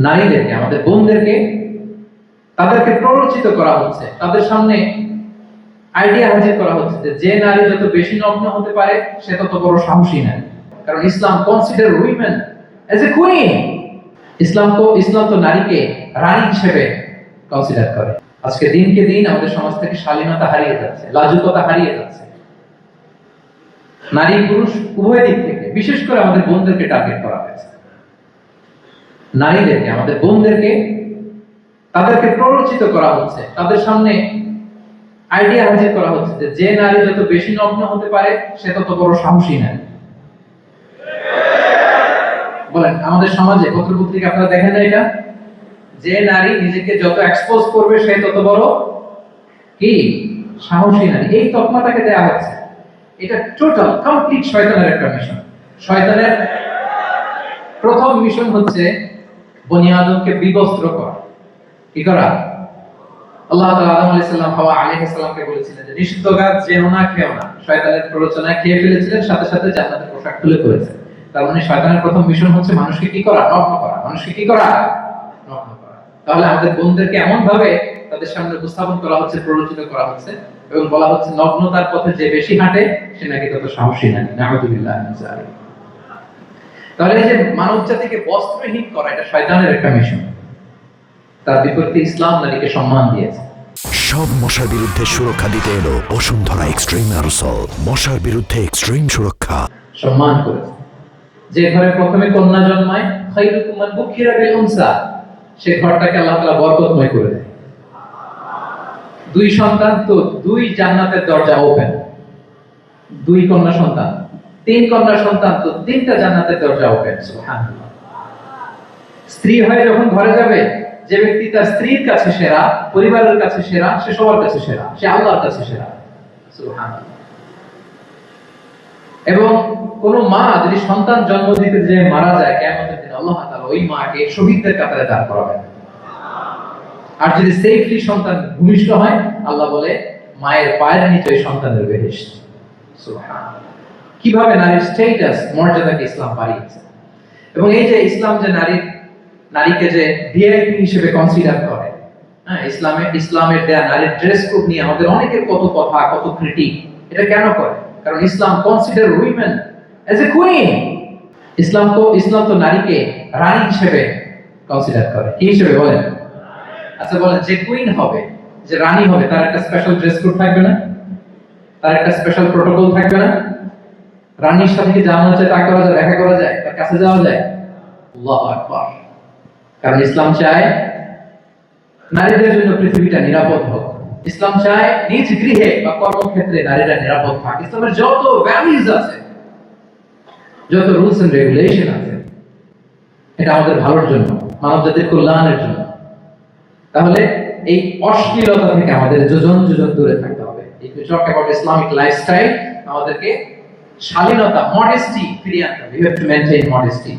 নারীদেরকে, আমাদের বোনদেরকে, তাদেরকে প্ররোচিত করা হচ্ছে, তাদের সামনে আইডিয়া হাজির করা হচ্ছে যে নারী যত বেশি নগ্ন হতে পারে সে তত বড় সাহসী নারী। কারণ Islam consider women as a queen. ইসলাম তো নারীকে রানী হিসেবে কনসিডার করে। আজকে দিনকে দিন আমাদের সমাজ থেকে শালীনতা হারিয়ে যাচ্ছে, লাজুকতা হারিয়ে যাচ্ছে। নারী পুরুষ উভয় দিক থেকে, বিশেষ করে আমাদের বোনদেরকে টার্গেট করা হয়েছে। নারীদেরকে, আমাদের বোনদেরকে, তাদেরকে প্ররোচিত করা হচ্ছে, তাদের সামনে আইডিয়া হাজির করা হচ্ছে যে নারী যত বেশি নগ্ন হতে পারে সে তত বড় সাহসী নারী। বলেন, আমাদের সমাজে পত্রপত্রিকা আপনারা দেখেন না এটা, যে নারী নিজেকে যত এক্সপোজ করবে সে তত বড় কি সাহসী নারী, এই তকমাটাকে দেয়া হচ্ছে। এটা টোটাল কমপ্লিট শয়তানের একটা মিশন। শয়তানের প্রথম মিশন হচ্ছে বনি আদমকে বিবস্ত্র করা। কি করা? আল্লাহ তাআলা আদম আলাইহিস সালাম, হাওয়া আলাইহিস সালামকে বলেছিলেন যে নিষিদ্ধ গাছ যেও না, খেও না। শয়তানের প্ররোচনায় খেয়ে ফেলেছিলেন, সাথে সাথে জান্নাতের পোশাক খুলে ফেলেছে। তার মানে শয়তানের প্রথম মিশন হচ্ছে মানুষকে কি করা? নগ্ন করা। মানুষকে কি করা? নগ্ন করা। তাহলে আমাদের বোনদেরকে এমন ভাবে তাদের সামনে উপস্থাপন করা হচ্ছে, প্ররোচিত করা হচ্ছে এবং বলা হচ্ছে নগ্নতার পথে যে বেশি হাঁটে সে নাকি তত সাহসী নারী। নাউযুবিল্লাহ মিন যালিক। তাহলে এই যে মানব জাতিকে বস্ত্রহীন করা, এটা শয়তানের একটা মিশন। তার বিপরীতে ইসলাম নারীকে সম্মান দিয়েছে। সব মশার বিরুদ্ধে সুরক্ষা দিতে এলো বসুন্ধরা এক্সট্রিম অ্যারোসল। মশার বিরুদ্ধে এক্সট্রিম সুরক্ষা। সম্মান করেছে। যে ঘরে প্রথমে কন্যা জন্মায়, খায়রুকুম মান বুকিরা বিল উনসা, সে ঘরটাকে আল্লাহ তাআলা বরকতময় করে দেয়। দুই সন্তান তো দুই জান্নাতের দরজা ওপেন। দুই কন্যা সন্তান, তিন কন্যা সন্তান তো তিনটা জান্নাতের দরজা ওপেন। সুবহানাল্লাহ। স্ত্রী হয়ে যখন ঘরে যাবে, যে ব্যক্তি তার স্ত্রীর কাছে সেরা, পরিবারের কাছে সেরা, সে সবার কাছে সেরা, সে আল্লাহর কাছে সেরা। সুবহানাল্লাহ। এবং কোন মা যদি সন্তান জন্ম দিতে যে মারা যায়, কিয়ামতের দিন আল্লাহ তাআলা ওই মাকে শহীদদের কাতারে দাঁড় করাবেন। আর যদি সেফলি সন্তান ভূমিষ্ঠ হয়, আল্লাহ বলে মায়ের পায়ের নিচে ওই সন্তানের বেহেশত। সুবহানাল্লাহ। কিভাবে নারীর স্ট্যাটাস, মর্যাদাকে ইসলাম বাড়িয়েছে। এবং এই যে ইসলাম যে নারীকে যে ভিআইপি হিসেবে কনসিডার করে, হ্যাঁ, ইসলামের দেয়া নারীর ড্রেস কোড নিয়ে আমাদের অনেকের কত কথা, কত ক্রিটিক। এটা কেন করে? কারণ Islam consider women as a queen. ইসলাম তো নারীকে রানী হিসেবে কনসিডার করে। কি হিসেবে বলেন? আচ্ছা বলেন, যে কুইন হবে, যে রানী হবে, তার একটা স্পেশাল ড্রেস কোড থাকবে না? তার একটা স্পেশাল প্রটোকল থাকবে না? রানীর সাথে কি যাওয়া যায়, তা করা যায়, দেখা করা যায়, তার কাছে যাওয়া যায়? আল্লাহু আকবার। কারণ ইসলাম চায় নারীদের জন্য পৃথিবীটা নিরাপদ হোক। ইসলাম চায় নিজ গৃহে বা কর্মক্ষেত্রে নারীরা নিরাপদ থাক। ইসলামের যত ভ্যালুজ আছে, যত রুলস এন্ড রেগুলেশন আছে, এটা আমাদের ভালোর জন্য, মানব জাতির কল্যাণের জন্য। তাহলে এই অশ্লীলতা থেকে আমাদের যোজন যোজন দূরে থাকতে হবে। If you talk about Islamic lifestyle, আমাদেরকে শালীনতা, মডেস্টি ফিরিয়ে আনতে হবে। You have to maintain modesty.